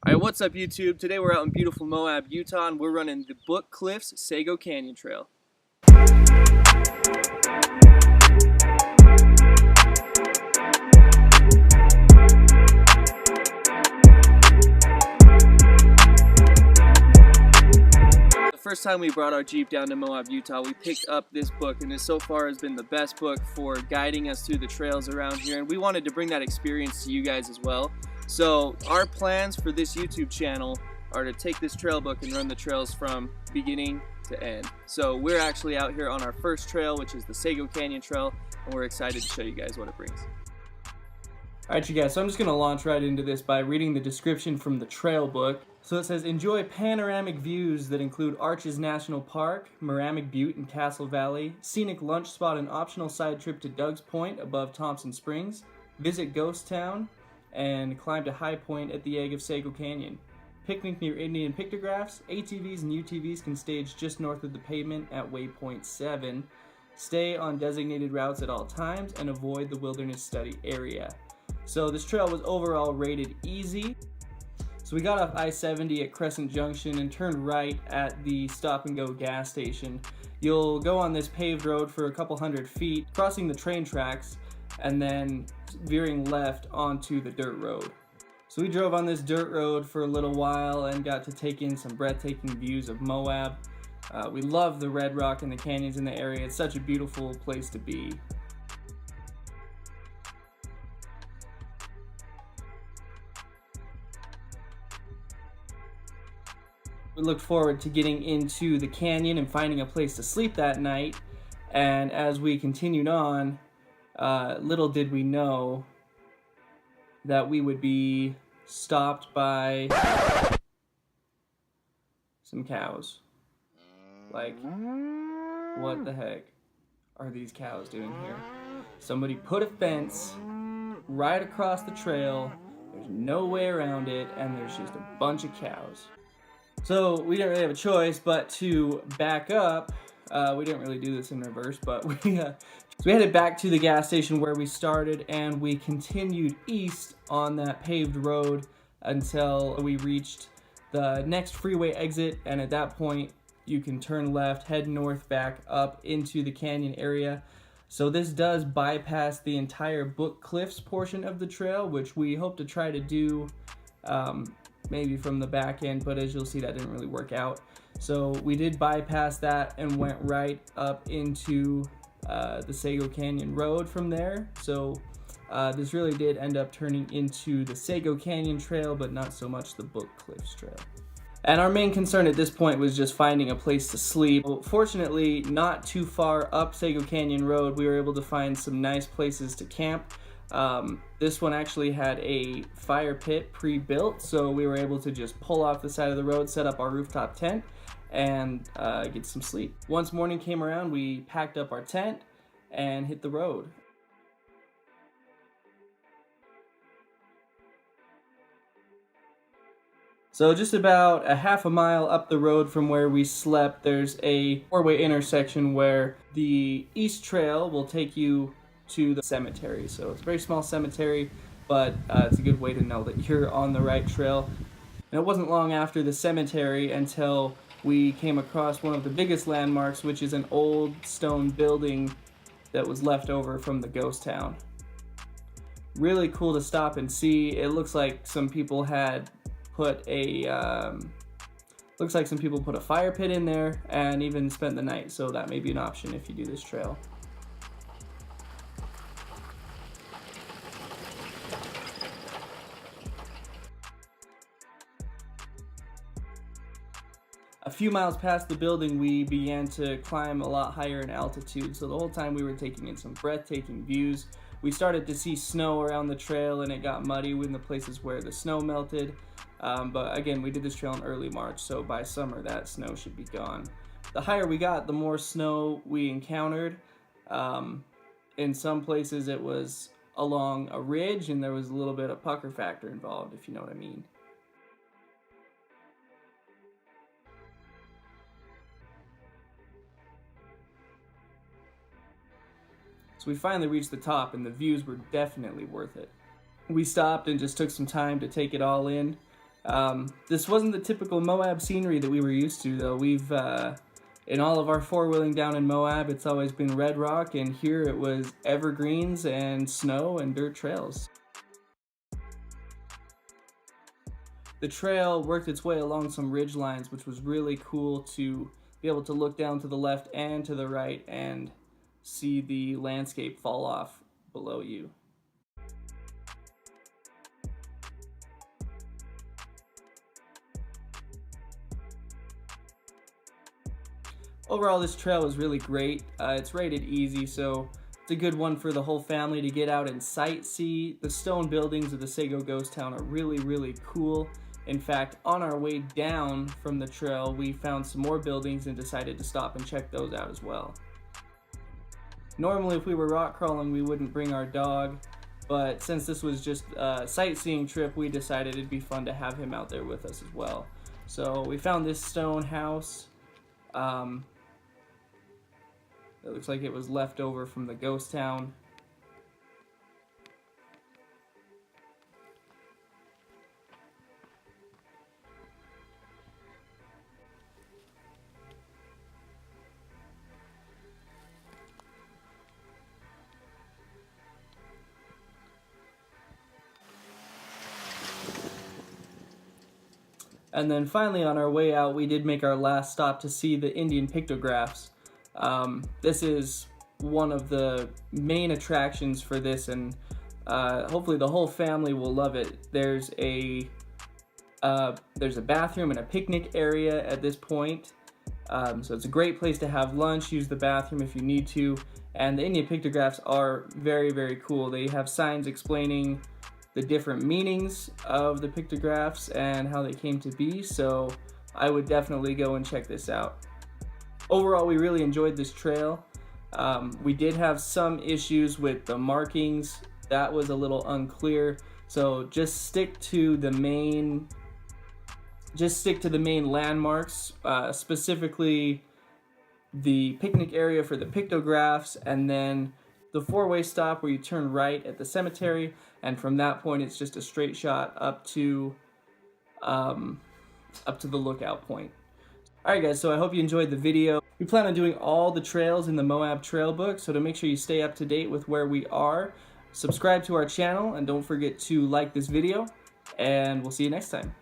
Alright, what's up YouTube? Today we're out in beautiful Moab, Utah, and we're running the Book Cliffs Sego Canyon Trail. The first time we brought our Jeep down to Moab, Utah, we picked up this book, and this so far has been the best book for guiding us through the trails around here, and we wanted to bring that experience to you guys as well. So our plans for this YouTube channel are to take this trail book and run the trails from beginning to end. So we're actually out here on our first trail, which is the Sego Canyon Trail, and we're excited to show you guys what it brings. Alright you guys, so I'm just going to launch right into this by reading the description from the trail book. So it says, enjoy panoramic views that include Arches National Park, Meramic Butte and Castle Valley, scenic lunch spot and optional side trip to Doug's Point above Thompson Springs, visit Ghost Town, and climb to High Point at the edge of Sego Canyon. Picnic near Indian Pictographs. ATVs and UTVs can stage just north of the pavement at waypoint 7. Stay on designated routes at all times and avoid the wilderness study area. So this trail was overall rated easy. So we got off I-70 at Crescent Junction and turned right at the Stop and Go gas station. You'll go on this paved road for a couple hundred feet, crossing the train tracks, and then veering left onto the dirt road. So we drove on this dirt road for a little while and got to take in some breathtaking views of Moab. We love the red rock and the canyons in the area. It's such a beautiful place to be. We looked forward to getting into the canyon and finding a place to sleep that night. And as we continued on, little did we know that we would be stopped by some cows. Like, what the heck are these cows doing here? Somebody put a fence right across the trail, there's no way around it, and there's just a bunch of cows. So we didn't really have a choice but to back up. We didn't really do this in reverse, but so we headed back to the gas station where we started, and we continued east on that paved road until we reached the next freeway exit, and at that point you can turn left, head north back up into the canyon area. So this does bypass the entire Book Cliffs portion of the trail, which we hope to try to do maybe from the back end, but as you'll see, that didn't really work out. So we did bypass that and went right up into the Sego Canyon Road from there. So this really did end up turning into the Sego Canyon Trail, but not so much the Book Cliffs Trail. And our main concern at this point was just finding a place to sleep. Well, fortunately, not too far up Sego Canyon Road, we were able to find some nice places to camp. This one actually had a fire pit pre-built, so we were able to just pull off the side of the road, set up our rooftop tent, and get some sleep. Once morning came around, we packed up our tent and hit the road. So just about a half a mile up the road from where we slept, there's a four-way intersection where the East Trail will take you to the cemetery. So it's a very small cemetery, but it's a good way to know that you're on the right trail. And it wasn't long after the cemetery until we came across one of the biggest landmarks, which is an old stone building that was left over from the ghost town. Really cool to stop and see. It looks like some people had put a fire pit in there and even spent the night, so that may be an option if you do this trail. A few miles past the building, we began to climb a lot higher in altitude, so the whole time we were taking in some breathtaking views. We started to see snow around the trail, and it got muddy in the places where the snow melted. But again, we did this trail in early March, so by summer that snow should be gone. The higher we got, the more snow we encountered. In some places it was along a ridge, and there was a little bit of pucker factor involved, if you know what I mean. So we finally reached the top, and the views were definitely worth it. We stopped and just took some time to take it all in. This wasn't the typical Moab scenery that we were used to, though. We've, in all of our four-wheeling down in Moab, it's always been red rock, and here it was evergreens and snow and dirt trails. The trail worked its way along some ridge lines, which was really cool to be able to look down to the left and to the right and see the landscape fall off below you. Overall, this trail was really great. It's rated easy, so it's a good one for the whole family to get out and sightsee. The stone buildings of the Sego ghost town are really cool. In fact, on our way down from the trail, we found some more buildings and decided to stop and check those out as well. Normally, if we were rock crawling, we wouldn't bring our dog, but since this was just a sightseeing trip, we decided it'd be fun to have him out there with us as well. So we found this stone house. It looks like it was left over from the ghost town. And then finally on our way out, we did make our last stop to see the Indian Pictographs. This is one of the main attractions for this, and hopefully the whole family will love it. There's a bathroom and a picnic area at this point. So it's a great place to have lunch, use the bathroom if you need to. And the Indian Pictographs are very cool. They have signs explaining the different meanings of the pictographs and how they came to be, so I would definitely go and check this out. Overall, we really enjoyed this trail. We did have some issues with the markings. That was a little unclear, so just stick to the main landmarks, specifically the picnic area for the pictographs, and then the four-way stop where you turn right at the cemetery, and from that point it's just a straight shot up to the lookout point. Alright guys, so I hope you enjoyed the video. We plan on doing all the trails in the Moab Trail book, so to make sure you stay up to date with where we are, subscribe to our channel, and don't forget to like this video, and we'll see you next time.